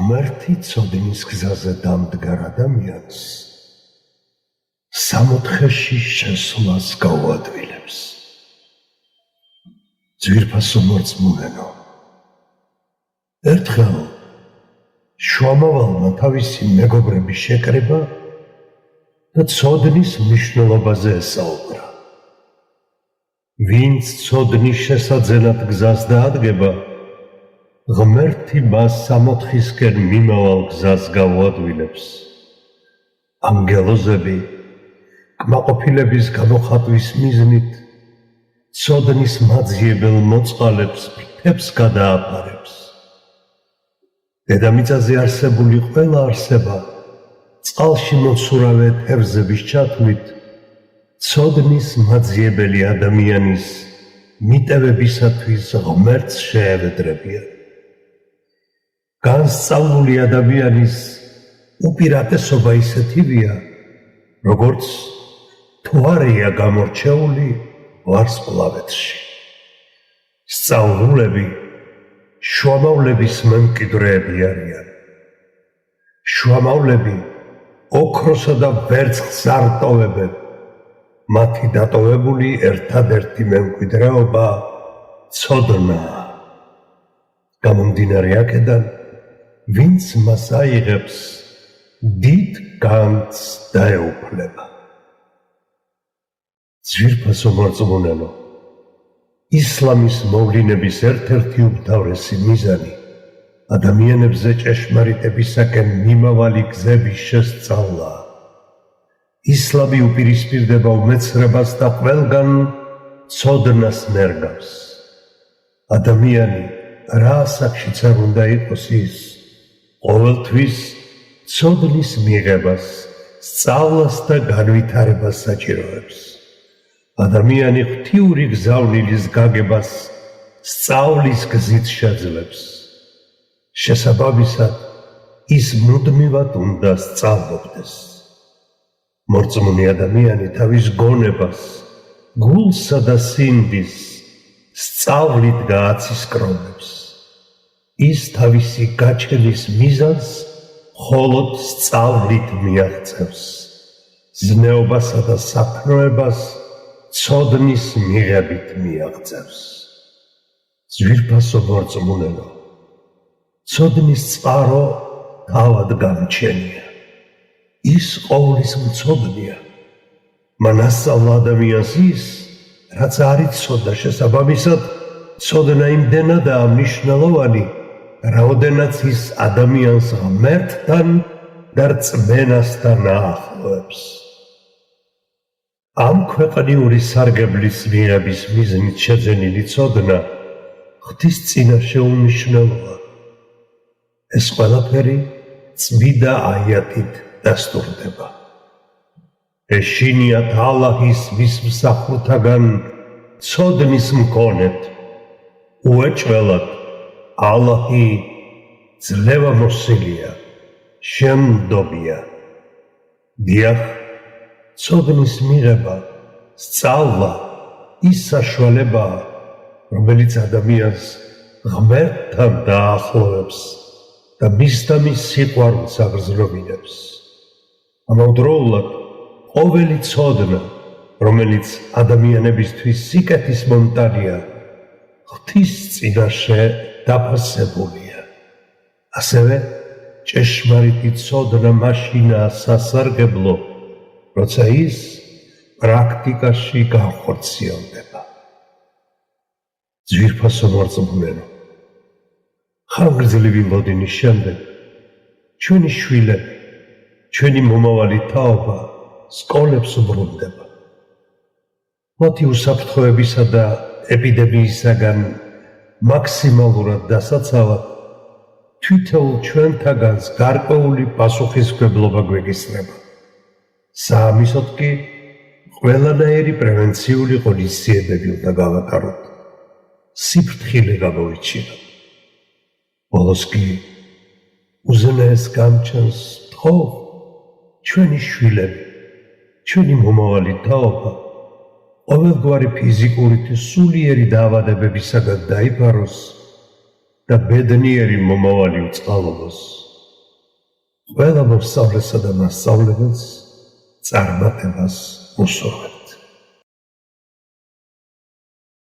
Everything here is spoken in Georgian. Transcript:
ღმერთი ცოდნის გზაზე დამდგარ ადამიანს სამოთხეში შესვლას გაუადვილებს. ძვირფასო მორწმუნენო, ერთხელ შუამავალმა თავისი მეგობრები შეკრება და ცოდნის მნიშვნელობაზე ესაუბრა. ვინც ცოდნის შესაძენად გზას დაადგება, ღმერთი მას სამოთხისკენ მიმავალ გზას გაუადვილებს. ანგელოზები კმაყოფილების გამოხატვის მიზნით ცოდნის მაძიებელ მოწყალებს ფრთებს გადააფარებს. დედამიწაზე არსებული ყველა არსება წყალში მოცურავე თევზების ჩათვლით ცოდნის მაძიებელი ადამიანის მიტევებისათვის ღმერთს შეევედრებიან. განსწავლული ადამიანის უპირატესობა ისეთივია, როგორც თვარეა გამორჩეული ვარსკვლავეთში. სწავლულები შუამავლების მემკვიდრეები არიან. შუამავლები ოქროსა და ვერცხლს არ ტოვებენ. მათი დატოვებული ერთადერთი მემკვიდრეობა ცოდნაა. გამომდინარე აქედან, ვინც მას აიღებს, დიდ განძს დაეუფლება. ძვირფასო მორწმუნენო, ისლამის მოვლენების ერთ-ერთი უმთავრესი მიზანი ადამიანებზე ჭეშმარიტებისაკენ მიმავალი გზების შესწავლაა. ისლამი უპირისპირდება უმეცრებას და ყველგან ცოდნას ნერგავს. ადამიანი რა ასაკშიც არ უნდა იყოს ის, ყოველთვის ცოდნის მიღებას, სწავლას და განვითარებას საჭიროებს. ადამიანი ღვთიური გზავნილის გაგებას სწავლის გზით შეძლებს. შესაბამისად, ის მუდმივად უნდა სწავლობდეს. მორწმუნე ადამიანი თავის გონებას, გულსა და სინდის სწავლით გააცისკრომებს. ის თავისი გაჩენის მიზანს მხოლოდ სწავლით მიაღწევს. ზნეობასა და საქმროებას ცოდნის მიღებით მიაღწევს. ძვირფასო მორწმუნენო, ცოდნის წყარო თავად გამჩენია. ის ყოვლის მცოდნია. მან ასწავლა ადამიანს ის, რაც არ იცოდა, შესაბამისად, ცოდნა იმდენადაა მნიშვნელოვანი, რაოდენაც ის ადამიანს ღმერთთან და რწმენასთან აახლოებს. ამ ქვეყნიური სარგებლის მიღების მიზნით შეძენილი ცოდნა ღვთის წინაშე უმნიშვნელოა. ეს ყველაფერი წმიდა აიათით დასტურდება. ეშინიათ ალაჰის მის მსახურთაგან ცოდნის მქონეთ, უეჭველად ალაჰი ძლევამოსილია, შემდობია. დიახ, ცოდნის მიღება, სწავლა ის საშუალებაა, რომელიც ადამიანს ღმერთთან დაახლოვებს და მისდამის სიყვარულს აგრძნობინებს. ამავდროულად, ყოველი ცოდნა, რომელიც ადამიანებისთვის სიკეთის მომტანია, ღვთის წინაშე დაფასებულია. ასევე ჭეშმარიტი ცოდნა მაშინაა სასარგებლო, როცა ის პრაქტიკაში განხორციელდება. ძვირფასო მორწმუნენო, ხანგრძლივი ლოდინის შემდეგ ჩვენი შვილები, ჩვენი მომავალი თაობა სკოლებს უბრუნდება. მათი უსაფრთხოებისა და ეპიდემიისაგან მაქსიმალურად დასაცავად თითოეულ ჩვენთაგანს გარკვეული პასუხისმგებლობა გვეკისრება. საამისოდ კი ყველანაირი პრევენციული ღონისძიებები უნდა გავატაროთ. სიფრთხილე გამოვიჩინოთ. ბოლოს კი უზენაეს გამჩანს თხოვ, ჩვენი შვილები, ჩვენი მომავალი თაობა ყოველგვარი ფიზიკური თუ სულიერი დაავადებებისაგან დაიფაროს და ბედნიერი მომავალი უწყალობოს. ყველა მოსწავლესა და მასწავლებელს წარმატებას უსურვებ.